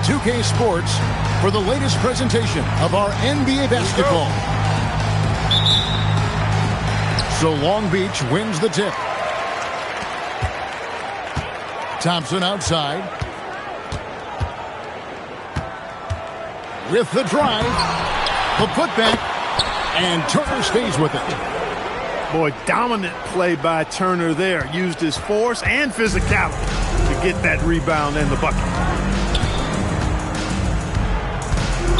NBA2k Sports for the latest presentation of our NBA basketball. So Long Beach wins the tip. Thompson outside. With the drive. The putback. And Turner stays with it. Boy, dominant play by Turner there. Used his force and physicality to get that rebound and the bucket.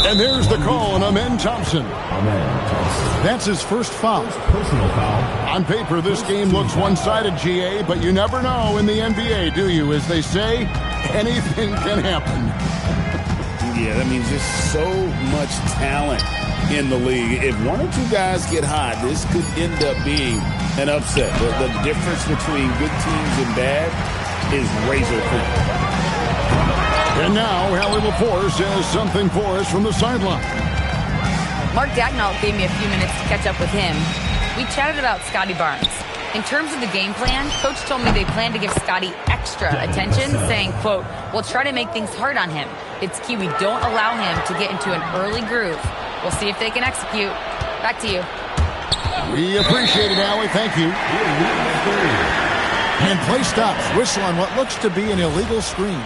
And there's the call on Amen Thompson. That's his first foul. Personal foul. On paper, this game looks one-sided, GA, but you never know in the NBA, do you? As they say, anything can happen. Yeah, that means just so much talent in the league. If one or two guys get hot, this could end up being an upset. The difference between good teams and bad is razor thin. And now, Hallie Lepore says something for us from the sideline. Mark Dagnall gave me a few minutes to catch up with him. We chatted about Scotty Barnes. In terms of the game plan, Coach told me they plan to give Scotty extra attention, saying, quote, "We'll try to make things hard on him. It's key we don't allow him to get into an early groove. We'll see if they can execute." Back to you. We appreciate it, Allie. Thank you. And play stops. Whistle on what looks to be an illegal screen.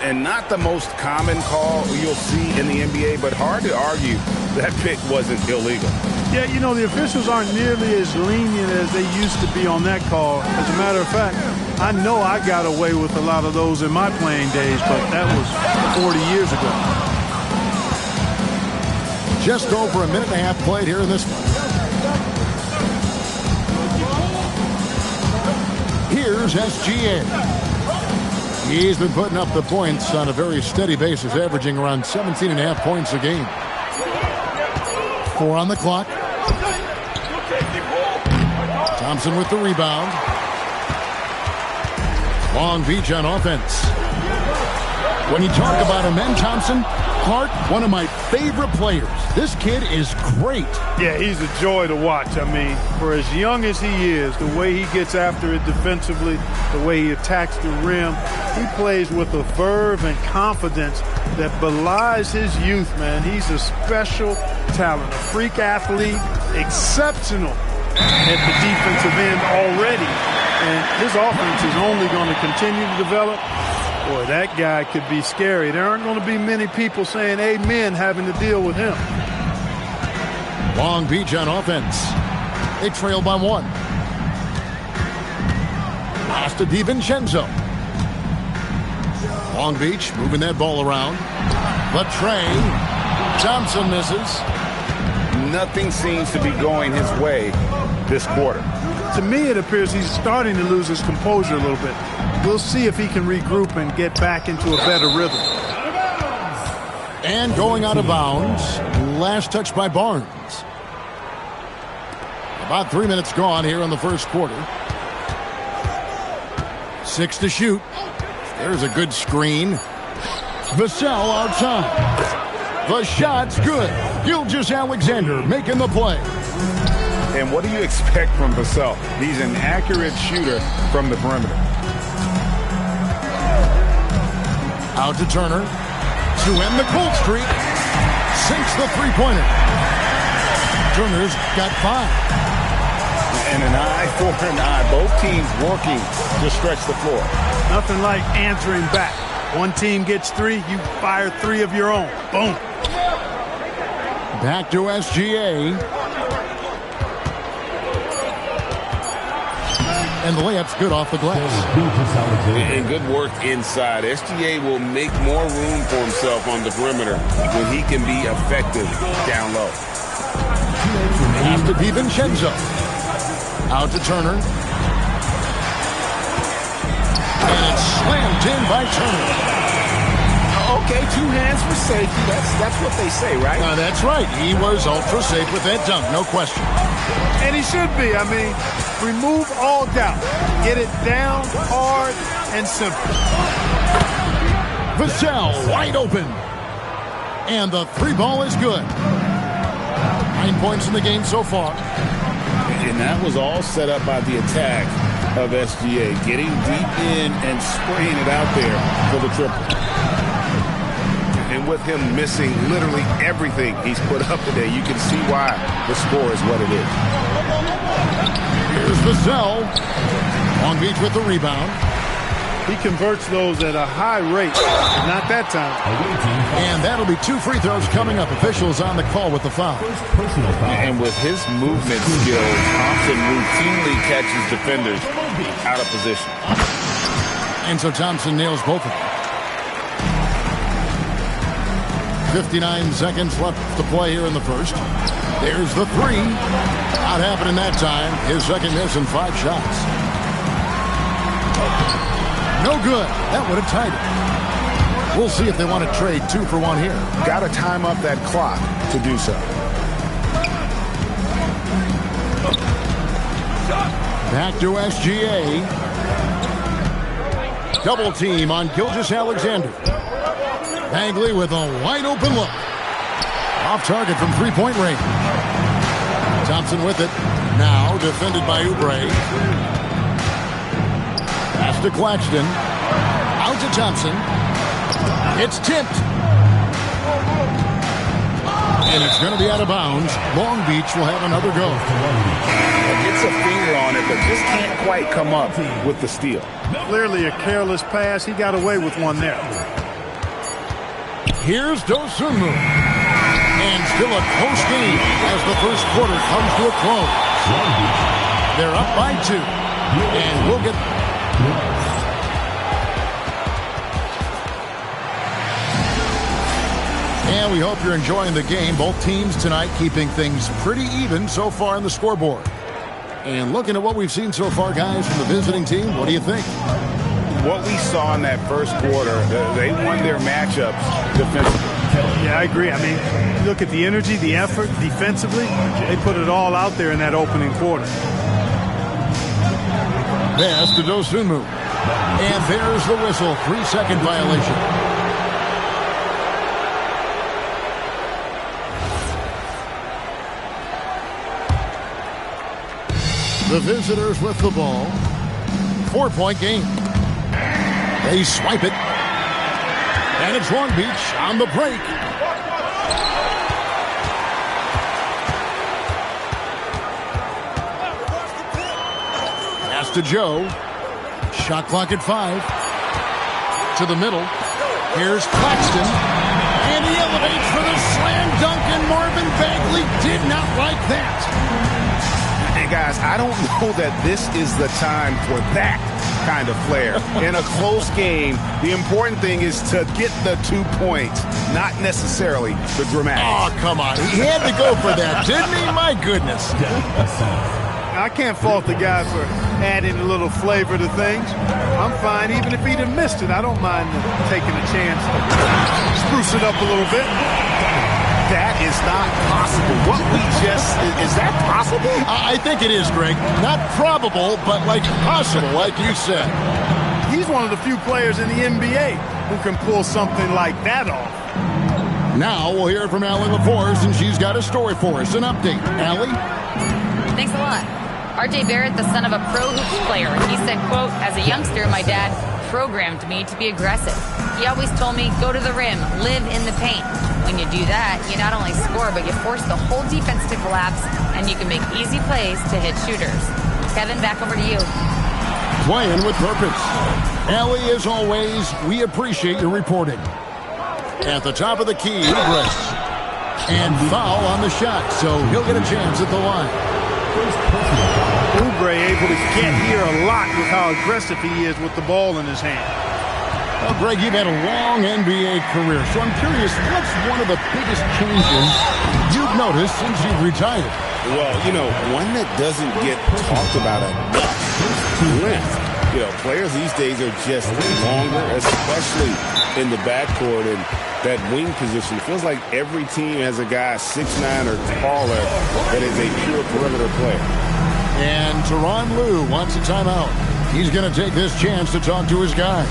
And not the most common call you'll see in the NBA, but hard to argue that pick wasn't illegal. Yeah, you know, the officials aren't nearly as lenient as they used to be on that call. As a matter of fact, I know I got away with a lot of those in my playing days, but that was 40 years ago. Just over a minute and a half played here in this one. Here's SGA. He's been putting up the points on a very steady basis, averaging around 17.5 points a game. 4 on the clock. Thompson with the rebound. Long Beach on offense. When you talk about Amen Thompson, Clark, one of my favorite players. This kid is great. Yeah, he's a joy to watch. I mean, for as young as he is, the way he gets after it defensively, the way he attacks the rim, he plays with a verve and confidence that belies his youth, man. He's a special talent, a freak athlete, exceptional at the defensive end already. And his offense is only going to continue to develop. Boy, that guy could be scary. There aren't going to be many people saying amen having to deal with him. Long Beach on offense. They trail by 1. Pass to DiVincenzo. Long Beach moving that ball around. But Trey Thompson misses. Nothing seems to be going his way this quarter. To me, it appears he's starting to lose his composure a little bit. We'll see if he can regroup and get back into a better rhythm. And going out of bounds. Last touch by Barnes. About 3 minutes gone here in the first quarter. 6 to shoot. There's a good screen. Vassell outside. The shot's good. Gilgeous-Alexander making the play. And what do you expect from Vassell? He's an accurate shooter from the perimeter. Out to Turner. To end the cold streak. Sinks the three-pointer. Turner's got 5. And an eye for an eye. Both teams working to stretch the floor. Nothing like answering back. One team gets 3, you fire 3 of your own. Boom. Back to SGA. And the layup's good off the glass. And good work inside. SGA will make more room for himself on the perimeter when he can be effective down low. Pass to DiVincenzo. Out to Turner. And it's slammed in by Turner. Okay, 2 hands for safety. That's what they say, right? That's right. He was ultra safe with that dunk, no question. And he should be. I mean, remove all doubt. Get it down, hard, and simple. Vassell wide open. And the 3 ball is good. 9 points in the game so far. And that was all set up by the attack of SGA. Getting deep in and spraying it out there for the triple. with him missing literally everything he's put up today, you can see why the score is what it is. Here's Vassell. Long Beach with the rebound. He converts those at a high rate. Not that time. And that'll be 2 free throws coming up. Officials on the call with the foul. And with his movement skills, Thompson routinely catches defenders out of position. And so Thompson nails both of them. 59 seconds left to play here in the first. There's the three. Not happening that time. His second miss and 5 shots. No good. That would have tied it. We'll see if they want to trade 2 for 1 here. Got to time up that clock to do so. Back to SGA. Double team on Gilgeous-Alexander. Bagley with a wide open look. Off target from 3-point range. Thompson with it. Now defended by Oubre. Pass to Claxton. Out to Thompson. It's tipped. And it's going to be out of bounds. Long Beach will have another go. Gets a finger on it, but just can't quite come up with the steal. Clearly a careless pass. He got away with one there. Here's Dosunmu. And still a close game as the first quarter comes to a close. They're up by 2. And we'll get... And we hope you're enjoying the game. Both teams tonight keeping things pretty even so far on the scoreboard. And looking at what we've seen so far, guys, from the visiting team, what do you think? What we saw in that first quarter, they won their matchups defensively. Yeah, I agree. I mean, look at the energy, the effort defensively. They put it all out there in that opening quarter. Pass to Dosunmu. And there's the whistle. 3-second violation. The visitors with the ball. 4-point game. They swipe it. And it's Long Beach on the break. Pass to Joe. Shot clock at 5. To the middle. Here's Claxton. And he elevates for the slam dunk, and Marvin Bagley did not like that. And guys, I don't know that this is the time for that kind of flair. In a close game, the important thing is to get the 2 points, not necessarily the dramatics. Oh, come on. He had to go for that, didn't he? My goodness. I can't fault the guy for adding a little flavor to things. I'm fine. Even if he'd have missed it, I don't mind taking a chance to spruce it up a little bit. That is not possible. What we just... Is that possible? I think it is, Greg. Not probable, but like possible, like you said. He's one of the few players in the NBA who can pull something like that off. Now we'll hear from Allie LaForce, and she's got a story for us. An update. Allie? Thanks a lot. RJ Barrett, the son of a pro hoops player. He said, quote, as a youngster, my dad programmed me to be aggressive. He always told me, go to the rim, live in the paint. When you do that, you not only score, but you force the whole defense to collapse, and you can make easy plays to hit shooters. Kevin, back over to you. Playing with purpose. Allie, as always, we appreciate your reporting. At the top of the key, Oubre. And foul on the shot, so he'll get a chance at the line. Oubre able to get here a lot with how aggressive he is with the ball in his hand. Well, Greg, you've had a long NBA career, so I'm curious, what's one of the biggest changes you've noticed since you've retired? Well, you know, one that doesn't get talked about enough. Length. You know, players these days are just longer, especially in the backcourt and that wing position. It feels like every team has a guy 6'9" or taller that is a pure perimeter player. And Tyronn Lue wants a timeout. He's going to take this chance to talk to his guy.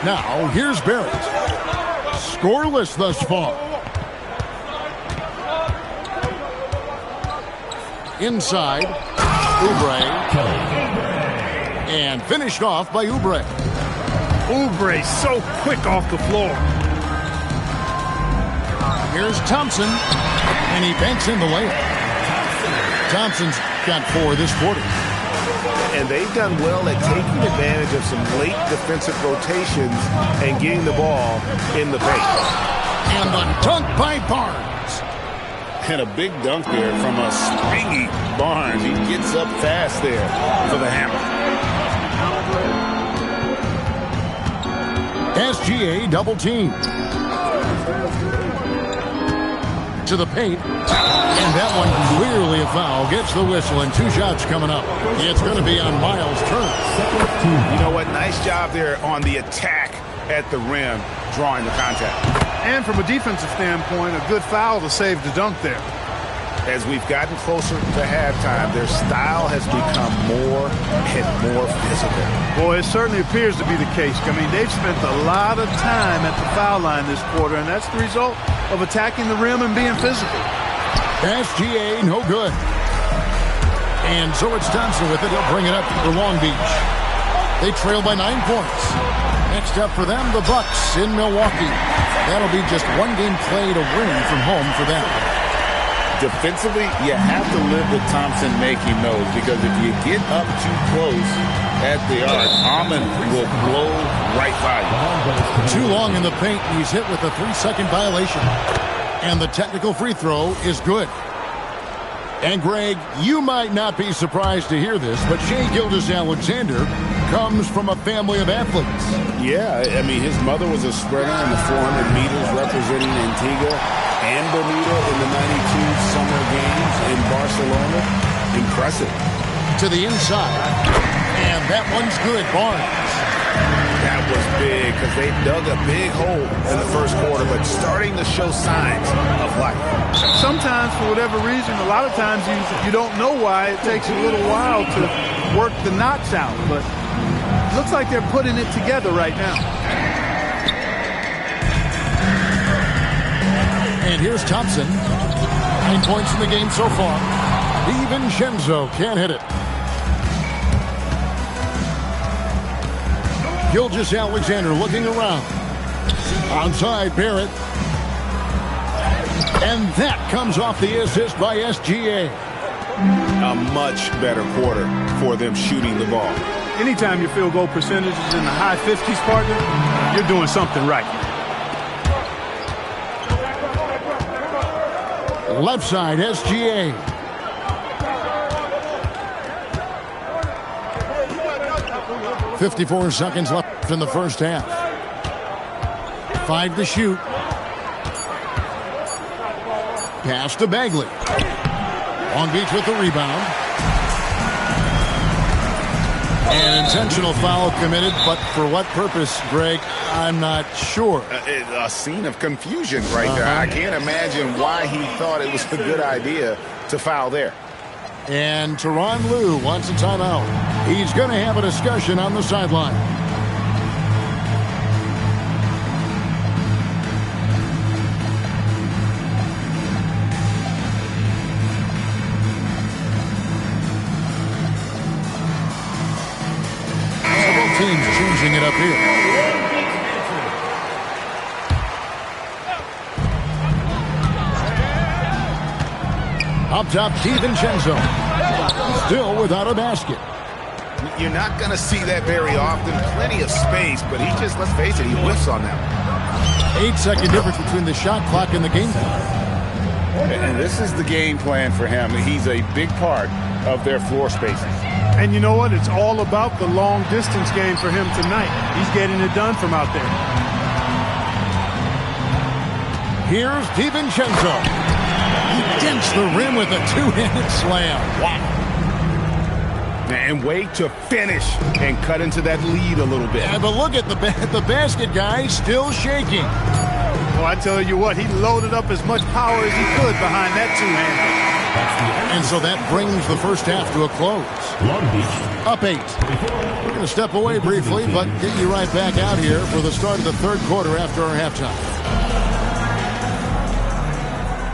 Now, here's Barrett. Scoreless thus far. Inside, Oubre. And finished off by Oubre. Oubre so quick off the floor. Here's Thompson. And he banks in the layup. Thompson's got 4 this quarter. And they've done well at taking advantage of some late defensive rotations and getting the ball in the paint. And the dunk by Barnes. And a big dunk there from a springy Barnes. He gets up fast there for the hammer. SGA double team. To the paint. And that one clearly a foul. Gets the whistle and 2 shots coming up. It's going to be on Miles' turn. You know what? Nice job there on the attack at the rim, drawing the contact. And from a defensive standpoint, a good foul to save the dunk there. As we've gotten closer to halftime, their style has become more and more physical. Boy, it certainly appears to be the case. I mean, they've spent a lot of time at the foul line this quarter, and that's the result of attacking the rim and being physical. SGA, no good. And so it's Thompson with it. He'll bring it up for Long Beach. They trail by 9 points. Next up for them, the Bucks in Milwaukee. That'll be just 1 game played away from home for them. Defensively, you have to live with Thompson making those, because if you get up too close at the arc, Amon will blow right by you. Too long in the paint, and he's hit with a 3-second violation. And the technical free throw is good. And Greg, you might not be surprised to hear this, but Shai Gilgeous-Alexander comes from a family of athletes. Yeah, I mean, his mother was a sprinter in the 400 meters representing Antigua and Bermuda in the 92 Summer Games in Barcelona. Impressive. To the inside. And that one's good, Barnes. That was big because they dug a big hole in the first quarter, but starting to show signs of life. Sometimes, for whatever reason, a lot of times you don't know why. It takes a little while to work the knots out, but it looks like they're putting it together right now. And here's Thompson. 9 points in the game so far. DiVincenzo can't hit it. Gilgeous-Alexander looking around. Outside, Barrett. And that comes off the assist by SGA. A much better quarter for them shooting the ball. Anytime your field goal percentage is in the high 50s, partner, you're doing something right. Left side, SGA. "54 seconds left in the first half. 5 to shoot. Pass to Bagley. Long Beach with the rebound. An intentional foul committed, but for what purpose, Greg? I'm not sure. A scene of confusion right there. I can't imagine why he thought it was a good idea to foul there. And Tyronn Lue wants a timeout. He's going to have a discussion on the sideline. Several teams changing it up here. Up top, DiVincenzo. Still without a basket. You're not going to see that very often. Plenty of space, but he just, let's face it, he whiffs on them. 8-second difference between the shot clock and the game clock. And this is the game plan for him. He's a big part of their floor spacing. And you know what? It's all about the long distance game for him tonight. He's getting it done from out there. Here's DiVincenzo. Against the rim with a two-handed slam. Wow. And wait to finish and cut into that lead a little bit. Yeah, but look at the basket guy still shaking. Well, I tell you what, he loaded up as much power as he could behind that two-hander. And so that brings the first half to a close. Up 8. We're going to step away briefly, but get you right back out here for the start of the third quarter after our halftime.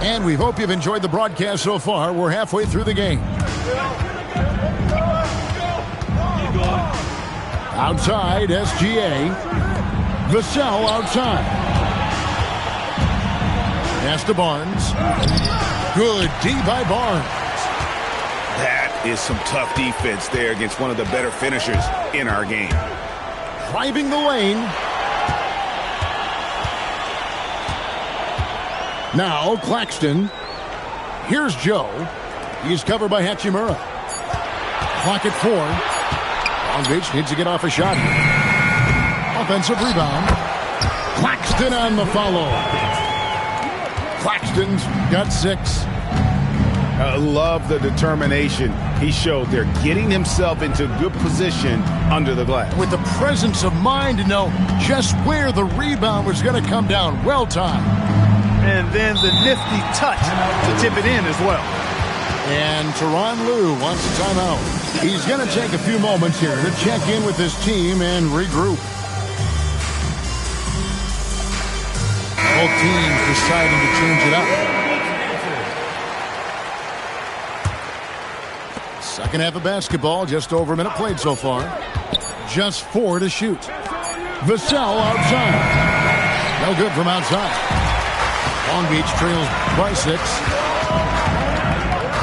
And we hope you've enjoyed the broadcast so far. We're halfway through the game. Outside, SGA. Vassell outside. Pass to Barnes. Good D by Barnes. That is some tough defense there against one of the better finishers in our game. Driving the lane. Now Claxton. Here's Joe. He's covered by Hachimura. Clock at 4. Long Beach needs to get off a shot. Offensive rebound. Claxton on the follow. Claxton's got 6. I love the determination he showed there, getting himself into good position under the glass. With the presence of mind to know just where the rebound was going to come down. Well timed. And then the nifty touch to tip it in as well. And Tyronn Lue wants a timeout. He's going to take a few moments here to check in with his team and regroup. Both teams deciding to change it up. Second half of basketball, just over a minute played so far. Just 4 to shoot. Vassell outside. No good from outside. Long Beach trails by 6.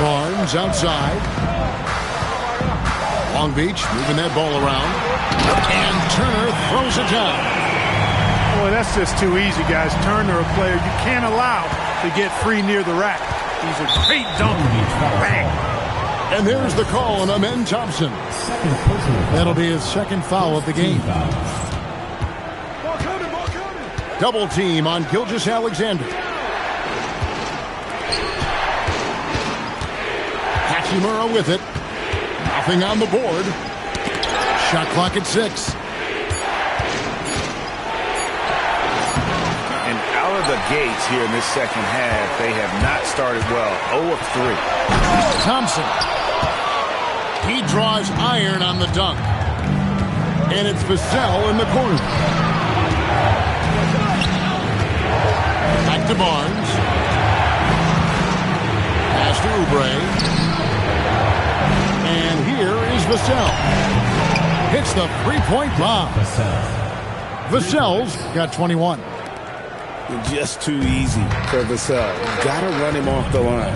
Barnes outside. Long Beach moving that ball around. And Turner throws it down. Boy, that's just too easy, guys. Turner, a player you can't allow to get free near the rack. He's a great dunker. Bang. And there's the call on Amen Thompson. That'll be his second foul of the game. Double team on Gilgeous-Alexander. Hachimura with it. Nothing on the board. Shot clock at 6. And out of the gates here in this second half, they have not started well. 0 of 3. Thompson. He draws iron on the dunk. And it's Vassell in the corner. Back to Barnes. Pass to Oubre. And here is Vassell. Hits the three-point bomb. Vassell's got 21. Just too easy for Vassell. Got to run him off the line.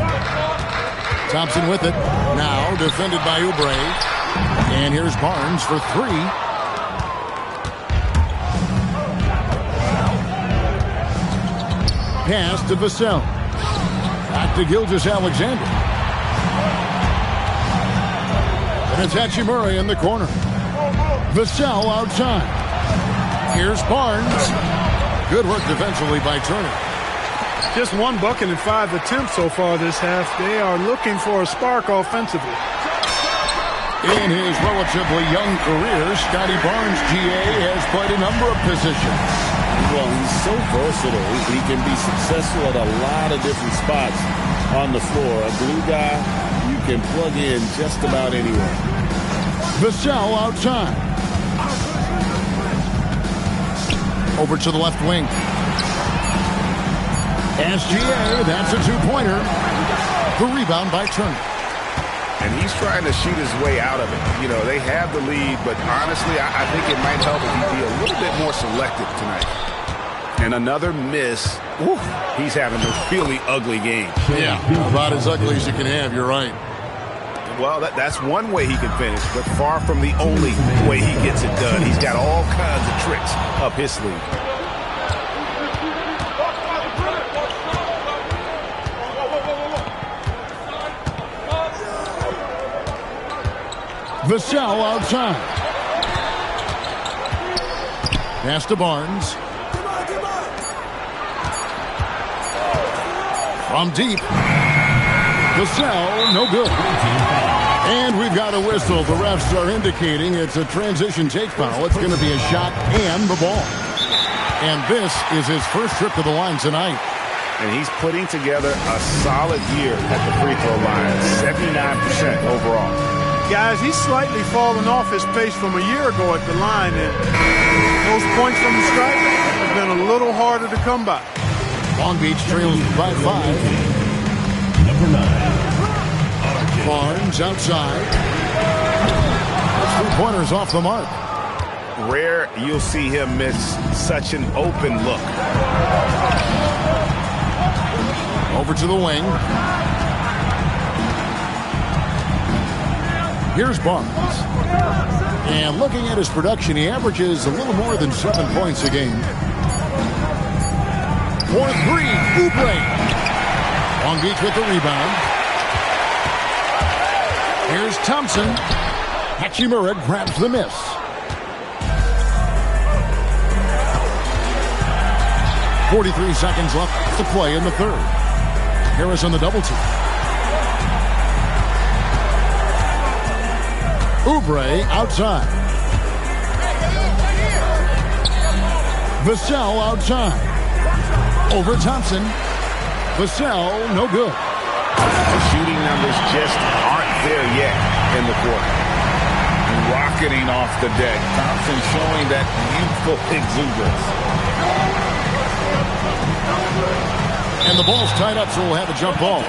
Thompson with it. Now defended by Oubre. And here's Barnes for 3. Pass to Vassell. Back to Gilgeous-Alexander. And it's Hachimura in the corner. Vassell outside. Here's Barnes. Good work defensively by Turner. Just 1 bucket in 5 attempts so far this half. They are looking for a spark offensively. In his relatively young career, Scotty Barnes, GA, has played a number of positions. Well, he's so versatile. He can be successful at a lot of different spots on the floor. A glue guy you can plug in just about anywhere. Vassell outside. Over to the left wing. SGA, that's a 2-pointer. The rebound by Turner. And he's trying to shoot his way out of it. You know, they have the lead, but honestly, I think it might help if he be a little bit more selective tonight. And another miss. Ooh, he's having a really ugly game. Yeah, about as ugly as you can have, you're right. Well, that's one way he can finish, but far from the only way he gets it done. He's got all kinds of tricks up his sleeve. Vassell outside. Pass to Barnes. From deep. Vassell, no good. And we've got a whistle. The refs are indicating it's a transition take foul. It's going to be a shot and the ball. And this is his first trip to the line tonight. and he's putting together a solid year at the free throw line, 79% overall. Guys, he's slightly fallen off his pace from a year ago at the line, and those points from the stripe have been a little harder to come by. Long Beach trails by 5. Number 9. Barnes outside. 3-pointers off the mark. Rare you'll see him miss such an open look. Over to the wing. Here's Barnes. And looking at his production, he averages a little more than 7 points a game. For 3, Oubre. Long Beach with the rebound. Here's Thompson. Hachimura grabs the miss. .43 seconds left to play in the third. Harris on the double team. Oubre outside. Vassell outside. Over Thompson. Vassell, no good. The shooting numbers just aren't there yet in the quarter. Rocketing off the deck. Thompson showing that youthful exuberance. And the ball's tied up, so we'll have a jump ball.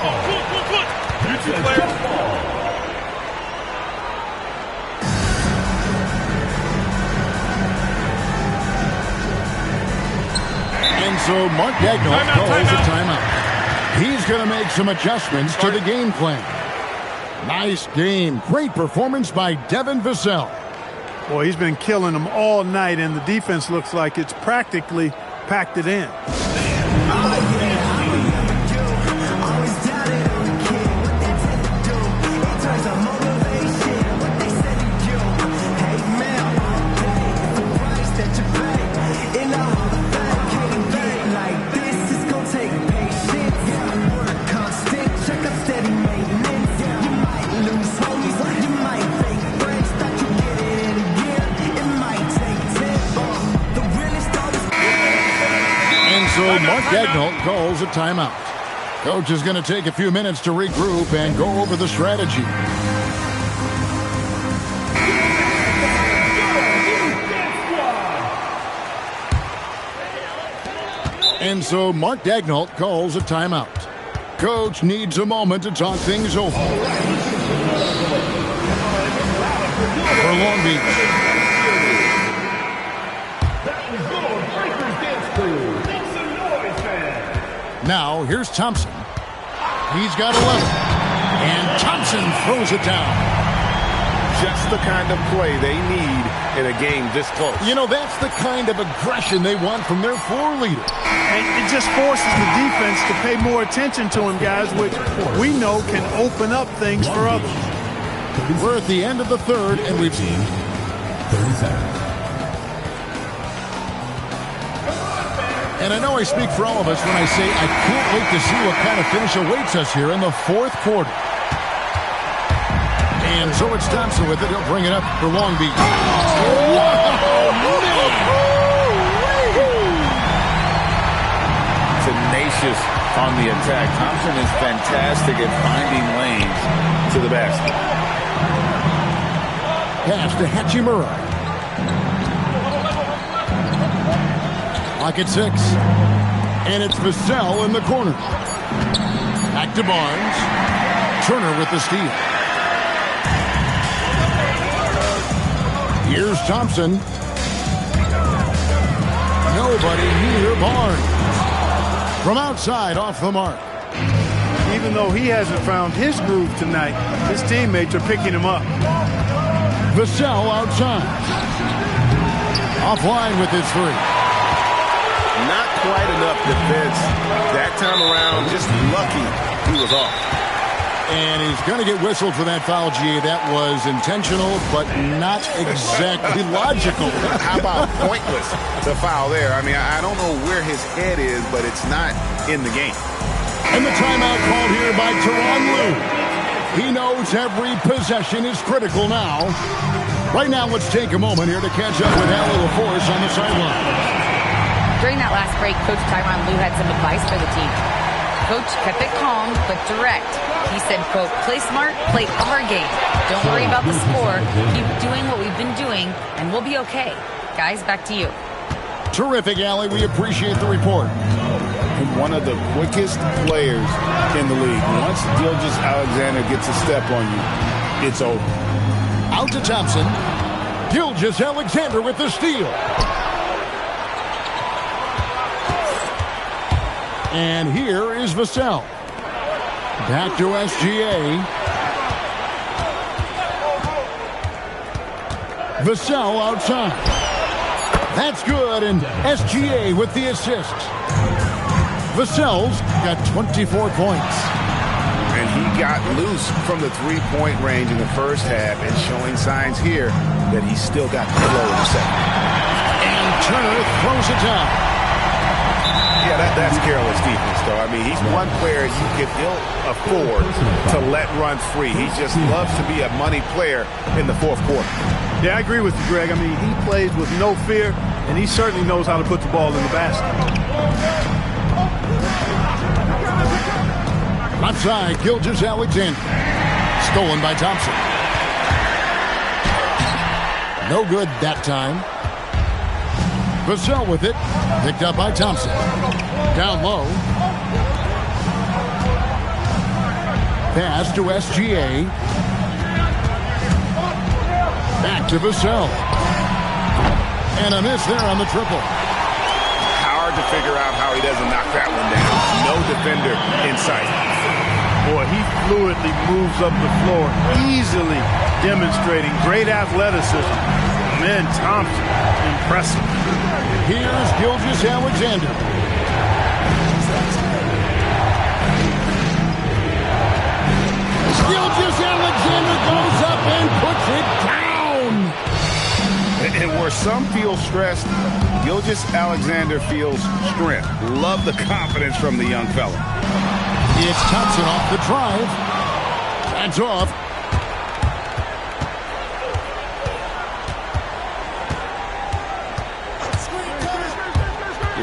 And so Mark Daigneault calls a timeout. He's going to make some adjustments to the game plan. Nice game. Great performance by Devin Vassell. Boy, he's been killing them all night, and the defense looks like it's practically packed it in. So Mark Daigneault calls a timeout. Coach is going to take a few minutes to regroup and go over the strategy. And so Mark Daigneault calls a timeout. Coach needs a moment to talk things over. For Long Beach. Now, here's Thompson. He's got 11. And Thompson throws it down. Just the kind of play they need in a game this close. You know, that's the kind of aggression they want from their floor leader. And it just forces the defense to pay more attention to him, guys, which we know can open up things for others. We're at the end of the third, and we've seen 30 seconds. And I know I speak for all of us when I say I can't wait to see what kind of finish awaits us here in the fourth quarter. And so it's Thompson with it. He'll bring it up for Long Beach. Tenacious on the attack. Thompson is fantastic at finding lanes to the basket. Pass to Hachimura. Lock at 6. And it's Vassell in the corner. Back to Barnes. Turner with the steal. Here's Thompson. Nobody near Barnes. From outside, off the mark. Even though he hasn't found his groove tonight, his teammates are picking him up. Vassell outside. Offline with his 3. Not quite enough defense that time around. Just lucky he was off. And he's going to get whistled for that foul, G. That was intentional, but not exactly logical. How about pointless to foul there? I mean, I don't know where his head is, but it's not in the game. And the timeout called here by Tyronn Lue. He knows every possession is critical now. Right now, let's take a moment here to catch up with Al LaForce on the sideline. During that last break, Coach Tyronn Lue had some advice for the team. Coach kept it calm but direct. He said, quote, play smart, play our game. Don't worry about the score. Keep doing what we've been doing, and we'll be okay. Guys, back to you. Terrific, Allie. We appreciate the report. One of the quickest players in the league. Once Gilgeous-Alexander gets a step on you, it's over. Out to Thompson. Gilgeous-Alexander with the steal. And here is Vassell. Back to SGA. Vassell outside. That's good, and SGA with the assist. Vassell's got 24 points. And he got loose from the three-point range in the first half and showing signs here that he's still got the flow in the second. And Turner throws it down. Yeah, that's careless defense, though. I mean, he's one player you can ill afford to let run free. He just loves to be a money player in the fourth quarter. Yeah, I agree with you, Greg. I mean, he plays with no fear, and he certainly knows how to put the ball in the basket. Left side, Gilgeous-Alexander. Stolen by Thompson. No good that time. Vassell with it. Picked up by Thompson. Down low. Pass to SGA. Back to Vassell. And a miss there on the triple. Hard to figure out how he doesn't knock that one down. No defender in sight. Boy, he fluidly moves up the floor, easily demonstrating great athleticism. Man, Thompson, impressive. Here's Gilgeous-Alexander. Gilgeous-Alexander goes up and puts it down. And where some feel stressed, Gilgeous-Alexander feels strength. Love the confidence from the young fella. It's Thompson off the drive. That's off.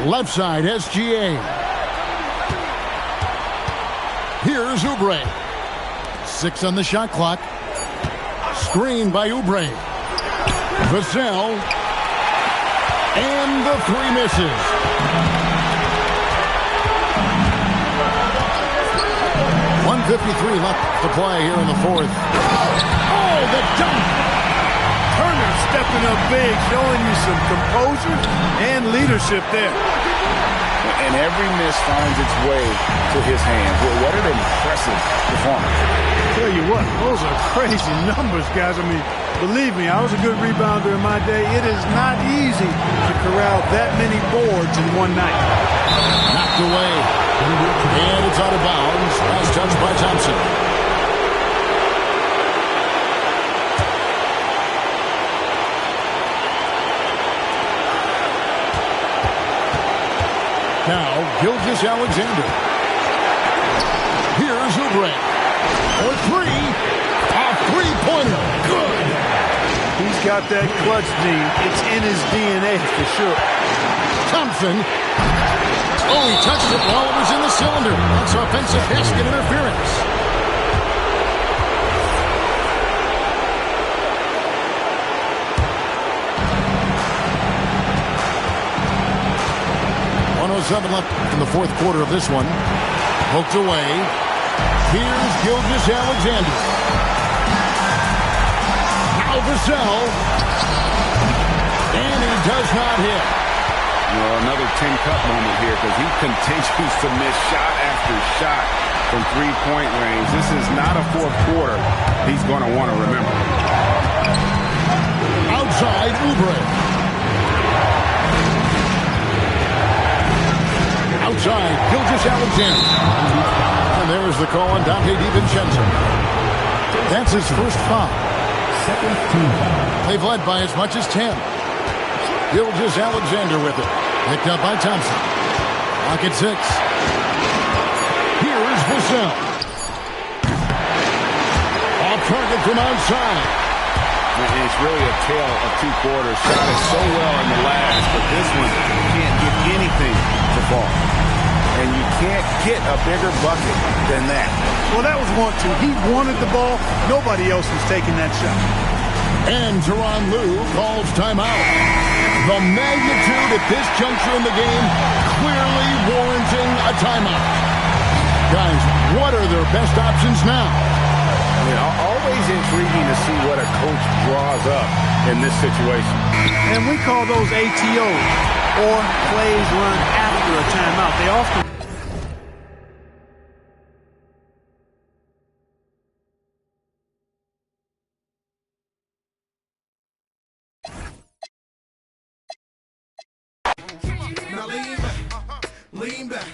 Left side, SGA. Here's Oubre. 6 on the shot clock. Screen by Oubre. Vassell. And the three misses. .153 left to play here in the fourth. Oh, the dunk! Turner stepping up big, showing you some composure and leadership there. And every miss finds its way to his hands. Well, what an impressive performance. Tell you what, those are crazy numbers, guys. I mean, believe me, I was a good rebounder in my day. It is not easy to corral that many boards in one night. Knocked away. And it's out of bounds. Last touch by Thompson. Now, Gilgeous-Alexander. Here's Oubre. For three. A three-pointer. Good. He's got that clutch gene. It's in his DNA for sure. Thompson. Oh, he touched it while it was in the cylinder. That's offensive basket interference. .107 left in the fourth quarter of this one. Poked away. Here's Gilgeous-Alexander. Now Vassell. And he does not hit. Well, another tin cup moment here because he continues to miss shot after shot from three-point range. This is not a fourth quarter he's going to want to remember. Outside, Oubre. Outside, Gilgeous-Alexander. And there's the call on Dante DiVincenzo. That's his first foul. They've led by as much as 10. Gilgeous-Alexander with it. Picked up by Thompson. Lock at 6. Here is Vassell. Off target from outside. It's really a tale of two quarters. Shot it so well in the last, but this one can't get anything to fall. and you can't get a bigger bucket than that. Well, that was 1-2. He wanted the ball. Nobody else was taking that shot. And Tyronn Lue calls timeout. The magnitude at this juncture in the game clearly warranting a timeout. Guys, what are their best options now? Always intriguing to see what a coach draws up in this situation. And we call those ATOs, or plays run after a timeout. They often... Now lean back,